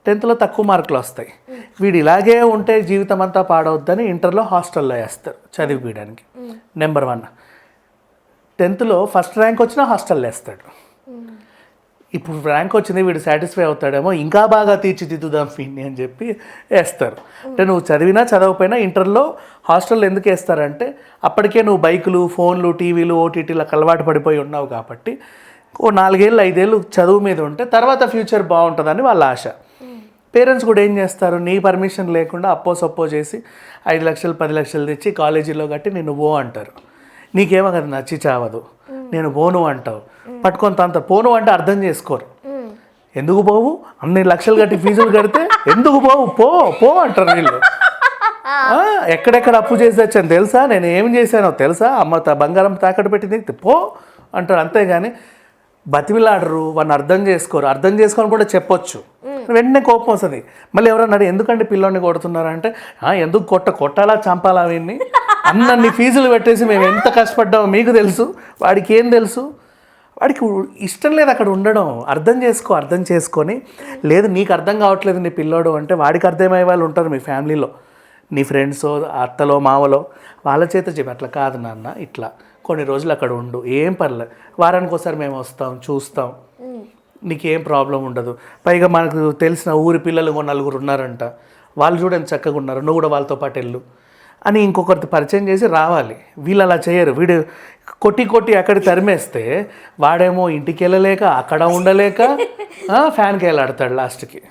10th తక్కువ మార్కులు వస్తాయి. వీడు ఇలాగే ఉంటే జీవితం అంతా పాడవద్దని ఇంటర్లో హాస్టల్లో వేస్తారు చదివిపించడానికి. నెంబర్ 1. 10th ఫస్ట్ ర్యాంక్ వచ్చినా హాస్టల్లో వేస్తాడు. ఇప్పుడు ర్యాంక్ వచ్చింది వీడు సాటిస్ఫై అవుతాడేమో, ఇంకా బాగా తీర్చిదిద్దుదాం ఫీని అని చెప్పి వేస్తారు. అంటే నువ్వు చదివినా చదవకపోయినా ఇంటర్లో హాస్టల్లో ఎందుకు వేస్తారంటే అప్పటికే నువ్వు బైకులు, ఫోన్లు, టీవీలు, ఓటీటీలకు అలవాటు పడిపోయి ఉన్నావు కాబట్టి ఓ 4 ఏళ్ళు 5 ఏళ్ళు చదువు మీద ఉంటే తర్వాత ఫ్యూచర్ బాగుంటుందని వాళ్ళ ఆశ. పేరెంట్స్ కూడా ఏం చేస్తారు, నీ పర్మిషన్ లేకుండా అప్పో సప్పో చేసి 5 లక్షలు 10 లక్షలు తెచ్చి కాలేజీలో కట్టి నేను పో అంటారు. నీకేమో కదా నచ్చి చావదు, నేను పోను అంటావు. పట్టుకొని అంత పోను అంటే అర్థం చేసుకోరు. ఎందుకు పోవు, అన్ని లక్షలు కట్టి ఫీజులు కడితే ఎందుకు పోవు, పో పో అంటారు వీళ్ళు. ఎక్కడెక్కడ అప్పు చేసి వచ్చాను తెలుసా, నేను ఏం చేశానో తెలుసా, అమ్మ బంగారం తాకట్టు పెట్టింది పో అంటారు. అంతేగాని బతిమిలాడరు, వాడిని అర్థం చేసుకోరు. అర్థం చేసుకొని కూడా చెప్పొచ్చు, వెంటనే కోపం వస్తుంది. మళ్ళీ ఎవరన్నా ఎందుకంటే పిల్లోని కొడుతున్నారంటే ఎందుకు కొట్టాలా చంపాలా వీడిని, అన్నీ ఫీజులు పెట్టేసి మేము ఎంత కష్టపడ్డామో మీకు తెలుసు, వాడికి ఏం తెలుసు, వాడికి ఇష్టం లేదు అక్కడ ఉండడం. అర్థం చేసుకొని లేదు నీకు అర్థం కావట్లేదు నీ పిల్లోడు అంటే వాడికి అర్థమయ్యే వాళ్ళు ఉంటారు మీ ఫ్యామిలీలో, నీ ఫ్రెండ్సో అత్తలో మావలో, వాళ్ళ చేత చెప్పి అట్లా కాదు నాన్న ఇట్లా కొన్ని రోజులు అక్కడ ఉండు, ఏం పర్లేదు, వారానికి ఒకసారి మేము వస్తాం చూస్తాం, నీకేం ప్రాబ్లం ఉండదు. పైగా మనకు తెలిసిన ఊరి పిల్లలు 4 ఉన్నారంట, వాళ్ళు చూడండి చక్కగా ఉన్నారు, నువ్వు కూడా వాళ్ళతో పాటు వెళ్ళు అని ఇంకొకరితో పరిచయం చేసి రావాలి. వీళ్ళు అలా చేయరు. వీడు కొట్టి అక్కడ తరిమేస్తే వాడేమో ఇంటికి వెళ్ళలేక అక్కడ ఉండలేక ఫ్యాన్కి వెళ్ళాడతాడు లాస్ట్కి.